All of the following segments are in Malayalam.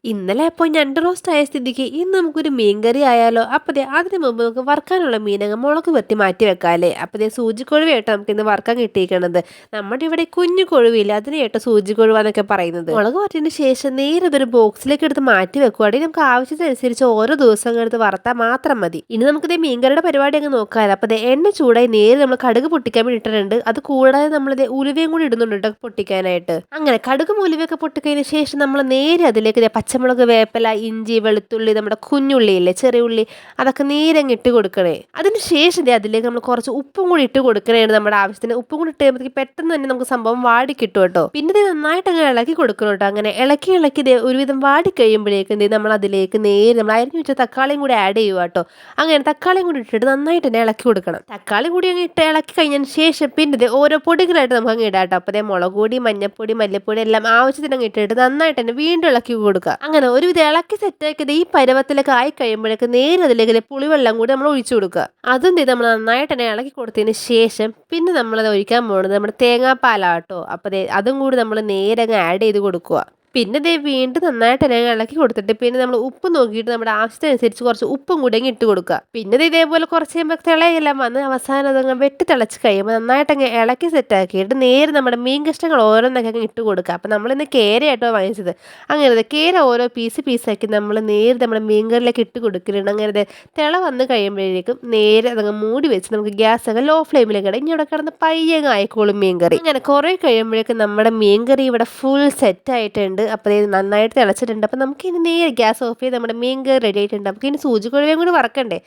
ഇന്നലെ അപ്പോൾ ഞണ്ട് റോസ്റ്റ് ആയ സ്ഥിതിക്ക് ഇന്ന് നമുക്കൊരു മീൻകറി ആയാലോ? അപ്പതേ അതിന് മുമ്പ് നമുക്ക് വറുക്കാനുള്ള മീനങ്ങ് മുളക് വെട്ടി മാറ്റി വെക്കാല്ലേ? അപ്പതേ സൂചിക്കൊഴുവയായിട്ട് നമുക്ക് ഇന്ന് വറുക്കാൻ കിട്ടിയിരിക്കണത്. നമ്മുടെ ഇവിടെ കുഞ്ഞു കൊഴുവില്ല, അതിനെയായിട്ട് സൂചിക്കൊഴുവ എന്നൊക്കെ പറയുന്നത്. മുളക് വറ്റിയതിന് ശേഷം നേരെ ഇതൊരു ബോക്സിലേക്ക് എടുത്ത് മാറ്റി വെക്കുവാണെങ്കിൽ നമുക്ക് ആവശ്യത്തിനനുസരിച്ച് ഓരോ ദിവസം എടുത്ത് വറുത്താൽ മാത്രം മതി. ഇനി നമുക്കിതേ മീൻകറിയുടെ പരിപാടി അങ്ങ് നോക്കാം. അപ്പതേ എണ്ണ ചൂടായി നേരെ നമ്മൾ കടുക് പൊട്ടിക്കാൻ വേണ്ടി ഇട്ടിട്ടുണ്ട്. അത് കൂടാതെ നമ്മളിത് ഉലുവയും കൂടി ഇടുന്നുണ്ട് കേട്ടോ പൊട്ടിക്കാനായിട്ട്. അങ്ങനെ കടുകും ഉലുവയൊക്കെ പൊട്ടിക്കതിന് ശേഷം നമ്മൾ നേരെ അതിലേക്ക് പച്ചമുളക്, വേപ്പില, ഇഞ്ചി, വെളുത്തുള്ളി, നമ്മുടെ കുഞ്ഞുള്ളിയില്ലേ, ചെറിയ ഉള്ളി, അതൊക്കെ നേരങ്ങ് ഇട്ട് കൊടുക്കണേ. അതിന് ശേഷം അതിലേക്ക് നമ്മൾ കുറച്ച് ഉപ്പും കൂടി ഇട്ട് കൊടുക്കണേണ്. നമ്മുടെ ആവശ്യത്തിന് ഉപ്പും കൂടി ഇട്ട് കഴിയുമ്പോഴത്തേക്ക് പെട്ടെന്ന് തന്നെ നമുക്ക് സംഭവം വാടി കിട്ടും കേട്ടോ. പിന്നെ ഇത് നന്നായിട്ട് അങ്ങ് ഇളക്കി കൊടുക്കണം കേട്ടോ. അങ്ങനെ ഇളക്കി ഇളക്കി ഒരുവിധം വാടി കഴിയുമ്പോഴേക്കും നമ്മൾ അതിലേക്ക് നേരെ നമ്മൾ അരിഞ്ഞു വെച്ച തക്കാളിയും കൂടി ആഡ് ചെയ്യുക കേട്ടോ. അങ്ങനെ തക്കാളിയും കൂടി ഇട്ടിട്ട് നന്നായിട്ട് തന്നെ ഇളക്കി കൊടുക്കണം. തക്കാളി കൂടി അങ്ങ് ഇട്ട് ഇളക്കി കഴിഞ്ഞതിന് ശേഷം പിന്നെ ഓരോ പൊടികളായിട്ട് നമുക്ക് അങ്ങ് ഇടാം കേട്ടോ. അപ്പോൾ മുളക് പൊടി, മഞ്ഞപ്പൊടി, മല്ലിപ്പൊടി എല്ലാം ആവശ്യത്തിന് അങ്ങ് ഇട്ടിട്ട് നന്നായിട്ട് തന്നെ വീണ്ടും ഇളക്കി കൊടുക്കുക. അങ്ങനെ ഒരുവിധം ഇളക്കി സെറ്റാക്കിയത് ഈ പരുവത്തിലൊക്കെ ആയി കഴിയുമ്പോഴേക്ക് നേരെ അതിലേക്ക് പുളിവെള്ളം കൂടി നമ്മൾ ഒഴിച്ചു കൊടുക്കുക. അതും നമ്മൾ നന്നായിട്ട് തന്നെ ഇളക്കി കൊടുത്തതിന് ശേഷം പിന്നെ നമ്മളത് ഒഴിക്കാൻ പോകുന്നത് നമ്മുടെ തേങ്ങാപ്പാലാട്ടോ. അപ്പോൾ അതും കൂടി നമ്മൾ നേരെ അങ്ങ് ആഡ് ചെയ്ത് കൊടുക്കുക. പിന്നെ വീണ്ടും നന്നായിട്ട് തന്നെ ഇളക്കി കൊടുത്തിട്ട് പിന്നെ നമ്മൾ ഉപ്പ് നോക്കിയിട്ട് നമ്മുടെ ആവശ്യത്തിനനുസരിച്ച് കുറച്ച് ഉപ്പും കൂടി അങ്ങ് ഇട്ട് കൊടുക്കുക. പിന്നെ ഇതേപോലെ കുറച്ച് കഴിയുമ്പോൾ തിളയെല്ലാം വന്ന് അവസാനം അതങ്ങ് വെട്ടി തിളച്ച് കഴിയുമ്പോൾ നന്നായിട്ട് അങ്ങ് ഇളക്കി സെറ്റാക്കിയിട്ട് നേരെ നമ്മുടെ മീൻ കഷ്ണങ്ങൾ ഓരോന്നൊക്കെ അങ്ങ് ഇട്ട് കൊടുക്കുക. അപ്പം നമ്മളിന്ന് കേരയായിട്ടോ വാങ്ങിച്ചത്. അങ്ങനെ കേര ഓരോ പീസാക്കി നമ്മൾ നേരെ നമ്മുടെ മീൻകറിലേക്ക് ഇട്ട് കൊടുക്കുന്നുണ്ട്. അങ്ങനെ തിള വന്ന് കഴിയുമ്പോഴേക്കും നേരെ അതങ്ങ് മൂടി വെച്ച് നമുക്ക് ഗ്യാസ് ഒക്കെ ലോ ഫ്ലെയിമിലേക്ക് ഇടാം. ഇനി ഇവിടെ കിടന്ന് പയ്യങ്ങ് ആയിക്കോളും മീൻകറി. അങ്ങനെ കുറേ കഴിയുമ്പോഴേക്കും നമ്മുടെ മീൻകറി ഇവിടെ ഫുൾ സെറ്റായിട്ടുണ്ട്. അപ്പോൾ ഇത് നന്നായിട്ട് തിളച്ചിട്ടുണ്ട്. അപ്പോൾ നമുക്ക് ഇനി നേരെ ഗ്യാസ് ഓഫ് ചെയ്ത് നമ്മുടെ മീൻകറി റെഡി ആയിട്ടുണ്ട്. നമുക്ക് ഇനി സൂചിക്കുഴവയും കൂടി വറക്കണ്ടേ.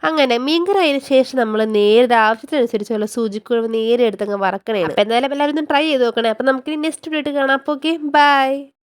അങ്ങനെ മീൻകറി അതിന് ശേഷം നമ്മൾ നേരെ ആവശ്യത്തിനനുസരിച്ചുള്ള സൂചിക്കുഴവ് നേരെ എടുത്തങ്ങ് വറക്കണേ. അപ്പോൾ എന്തായാലും എല്ലാവരും ഒന്ന് ട്രൈ ചെയ്ത് നോക്കണേ. അപ്പോൾ നമുക്ക് ഇനി നെക്സ്റ്റ് വീഡിയോ കാണാം. അപ്പോൾ ഓക്കെ, ബൈ.